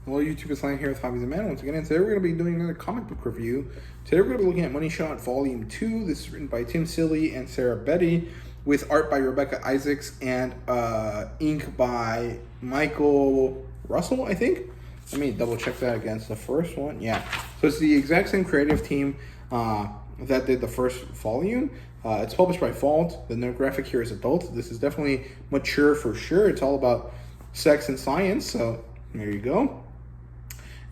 Hello YouTube, it's Lion here with Hobbies and Man once again, and today we're going to be doing another comic book review. Today we're going to be looking at Money Shot Volume 2. This is written by Tim Seeley and Sarah Betty, with art by Rebecca Isaacs and ink by Michael Russell, I think. Let me double check that against the first one. Yeah, so it's the exact same creative team that did the first volume. It's published by Fault. The note graphic here is adult. This is definitely mature for sure. It's all about sex and science, so there you go.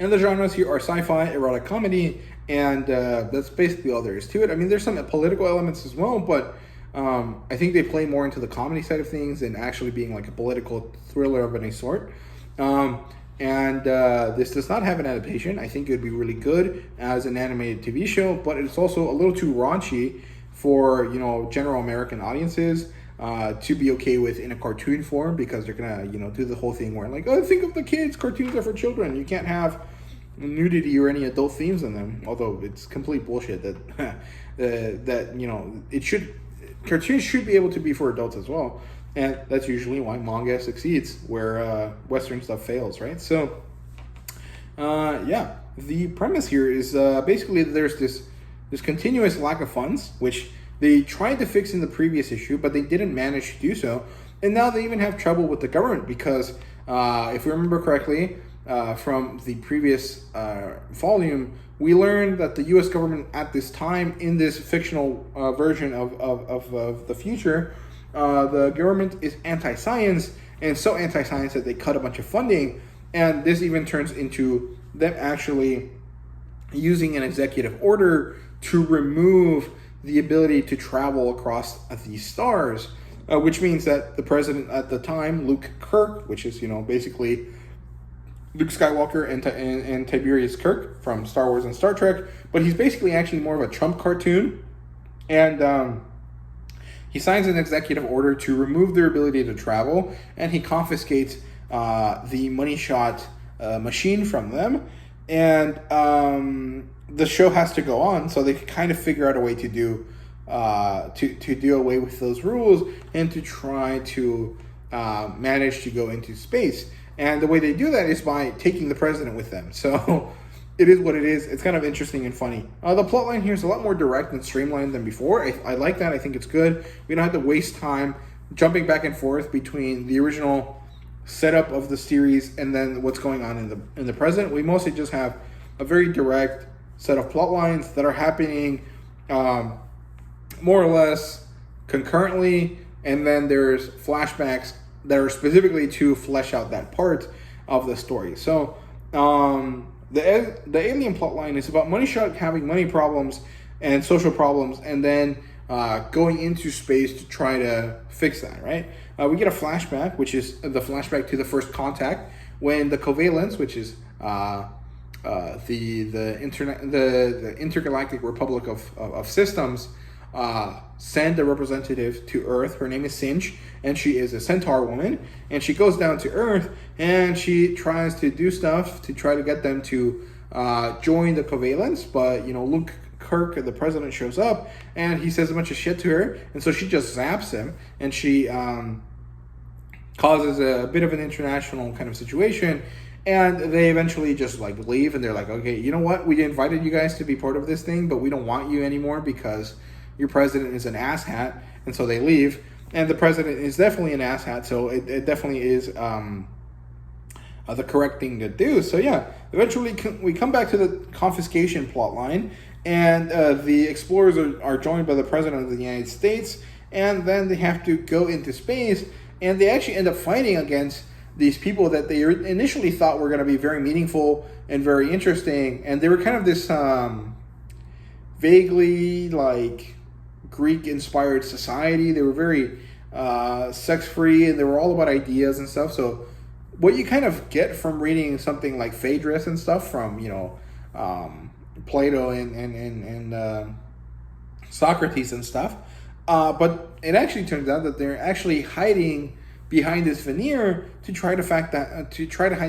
And the genres here are sci-fi, erotic comedy, and that's basically all there is to it. I mean, there's some political elements as well, but I think they play more into the comedy side of things than actually being like a political thriller of any sort. This does not have an adaptation. I think it would be really good as an animated TV show, but it's also a little too raunchy for, you know, general American audiences to be okay with in a cartoon form, because they're gonna, you know, do the whole thing where like, oh, think of the kids, cartoons are for children, you can't have nudity or any adult themes in them. Although it's complete bullshit that that, you know, cartoons should be able to be for adults as well, and that's usually why manga succeeds where Western stuff fails, right? So yeah, the premise here is basically there's this continuous lack of funds, which they tried to fix in the previous issue, but they didn't manage to do so. And now they even have trouble with the government because, if we remember correctly, from the previous volume, we learned that the U.S. government at this time, in this fictional version of the future, the government is anti-science, and so anti-science that they cut a bunch of funding. And this even turns into them actually using an executive order to remove the ability to travel across these stars, which means that the president at the time, Luke Kirk, which is, you know, basically Luke Skywalker and Tiberius Kirk from Star Wars and Star Trek, but he's basically actually more of a Trump cartoon, and he signs an executive order to remove their ability to travel, and he confiscates the Money Shot machine from them, and the show has to go on, so they can kind of figure out a way to do away with those rules and to try to manage to go into space. And the way they do that is by taking the president with them. So it is what it is. It's kind of interesting and funny. The plotline here is a lot more direct and streamlined than before. I like that. I think it's good. We don't have to waste time jumping back and forth between the original setup of the series and then what's going on in the present. We mostly just have a very direct set of plot lines that are happening more or less concurrently, and then there's flashbacks that are specifically to flesh out that part of the story. So the alien plotline is about Money Shot having money problems and social problems, and then going into space to try to fix that, right? We get a flashback, which is the flashback to the first contact, when the Covalence, which is the Intergalactic Republic of Systems, send a representative to Earth. Her name is Sinch, and she is a centaur woman, and she goes down to Earth and she tries to do stuff to try to get them to join the Covalence, but, you know, Luke Kirk, the president, shows up and he says a bunch of shit to her, and so she just zaps him, and she causes a bit of an international kind of situation. And they eventually just like leave, and they're like, okay, you know what? We invited you guys to be part of this thing, but we don't want you anymore because your president is an asshat. And so they leave. And the president is definitely an asshat, so it definitely is the correct thing to do. So yeah, eventually we come back to the confiscation plot line, and the explorers are joined by the president of the United States, and then they have to go into space, and they actually end up fighting against these people that they initially thought were going to be very meaningful and very interesting. And they were kind of this vaguely like Greek-inspired society. They were very sex-free, and they were all about ideas and stuff. So what you kind of get from reading something like Phaedrus and stuff from, you know, Plato and Socrates and stuff. But it actually turns out that they're actually hiding behind this veneer to try to hide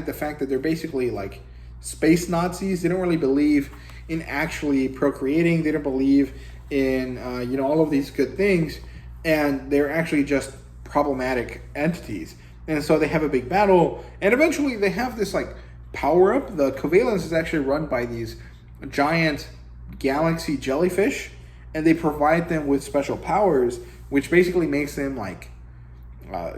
the fact that they're basically like space Nazis. They don't really believe in actually procreating. They don't believe in you know, all of these good things, and they're actually just problematic entities. And so they have a big battle, and eventually they have this like power-up. The covalence is actually run by these giant galaxy jellyfish, and they provide them with special powers, which basically makes them like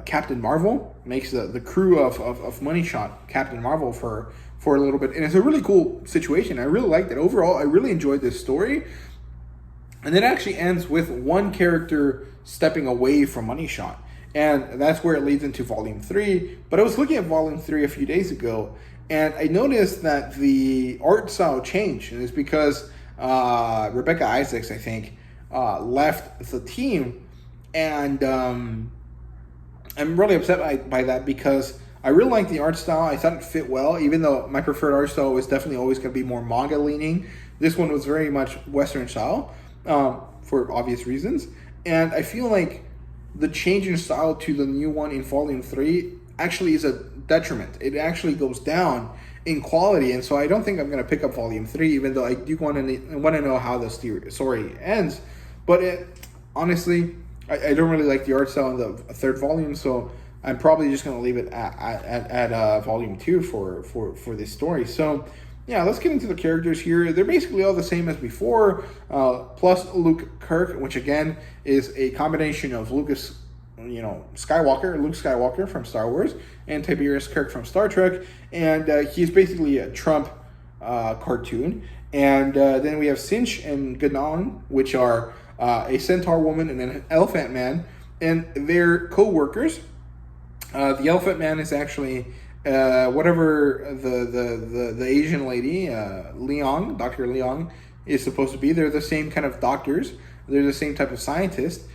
Captain Marvel, makes the crew of Money Shot Captain Marvel for a little bit. And it's a really cool situation. I really liked it. Overall, I really enjoyed this story. And it actually ends with one character stepping away from Money Shot. And that's where it leads into Volume 3. But I was looking at Volume 3 a few days ago, and I noticed that the art style changed. And it's because Rebecca Isaacs, I think, left the team. And I'm really upset by that, because I really like the art style. I thought it fit well, even though my preferred art style was definitely always going to be more manga leaning. This one was very much Western style, for obvious reasons. And I feel like the change in style to the new one in Volume 3 actually is a detriment. It actually goes down in quality, and so I don't think I'm going to pick up Volume 3, even though I do want to know how the story ends. But honestly, I don't really like the art style in the third volume, so I'm probably just going to leave it at Volume 2 for this story. So yeah, let's get into the characters here. They're basically all the same as before, plus Luke Kirk, which again is a combination of Luke Skywalker from Star Wars and Tiberius Kirk from Star Trek, and he's basically a Trump cartoon. And then we have Cinch and Ganon, which are a centaur woman and an elephant man, and they're co-workers. The elephant man is actually whatever the Asian lady, Leong, Dr. Leong, is supposed to be. They're the same kind of doctors. They're the same type of scientists.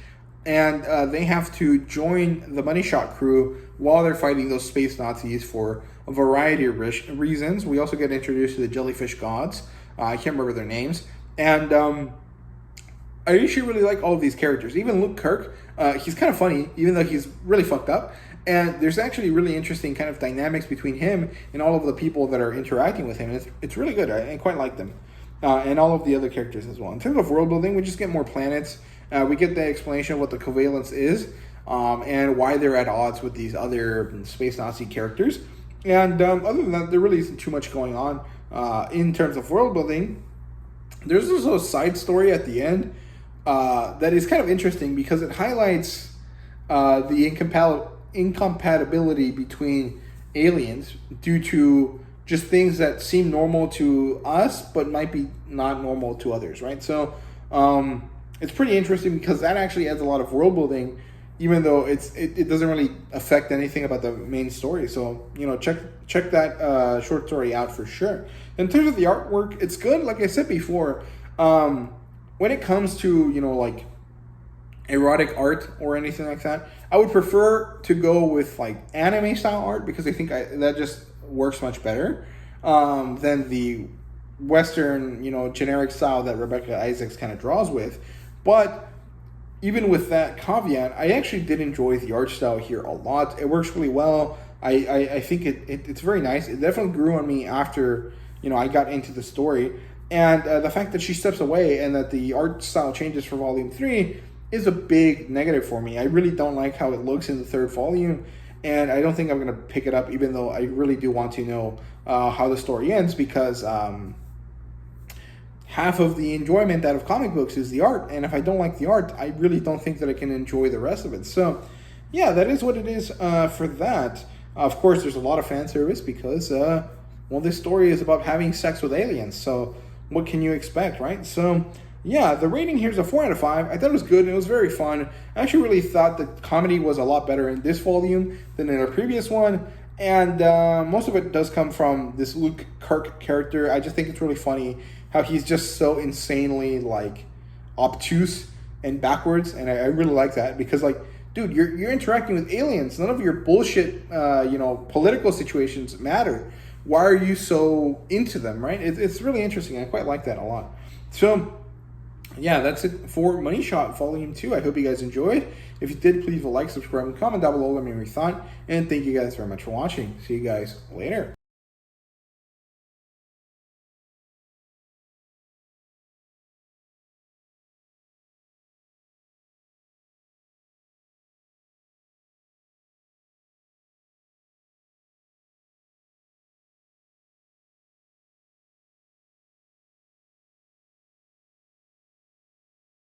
And they have to join the Money Shot crew while they're fighting those space Nazis for a variety of reasons. We also get introduced to the jellyfish gods. I can't remember their names. And I actually really like all of these characters. Even Luke Kirk, he's kind of funny, even though he's really fucked up. And there's actually really interesting kind of dynamics between him and all of the people that are interacting with him. It's really good. I quite like them. And all of the other characters as well. In terms of world building, we just get more planets. We get the explanation of what the covalence is, and why they're at odds with these other space Nazi characters. And other than that, there really isn't too much going on in terms of world building. There's also a side story at the end that is kind of interesting, because it highlights the incompatibility between aliens due to just things that seem normal to us but might be not normal to others, right? So it's pretty interesting, because that actually adds a lot of world building, even though it doesn't really affect anything about the main story. So check that short story out for sure. In terms of the artwork, it's good. Like I said before, when it comes to like erotic art or anything like that, I would prefer to go with like anime style art, because I think that just works much better than the Western, generic style that Rebecca Isaacs kind of draws with. But even with that caveat, I actually did enjoy the art style here a lot. It works really well. I think it's very nice. It definitely grew on me after I got into the story. And the fact that she steps away and that the art style changes for Volume 3 is a big negative for me. I really don't like how it looks in the third volume, and I don't think I'm going to pick it up, even though I really do want to know how the story ends, because half of the enjoyment out of comic books is the art, and if I don't like the art, I really don't think that I can enjoy the rest of it. So yeah, that is what it is for that. Of course, there's a lot of fan service, because this story is about having sex with aliens, so what can you expect, right? So yeah, the rating here is a 4 out of 5. I thought it was good, and it was very fun. I actually really thought the comedy was a lot better in this volume than in the previous one, and most of it does come from this Luke Kirk character. I just think it's really funny how he's just so insanely obtuse and backwards, and I really like that, because dude, you're interacting with aliens. None of your bullshit political situations matter. Why are you so into them, right? It's really interesting. I quite like that a lot. So yeah, that's it for Money Shot Volume 2. I hope you guys enjoyed. If you did, please like, subscribe, and comment down below. Let me know your thought. And thank you guys very much for watching. See you guys later.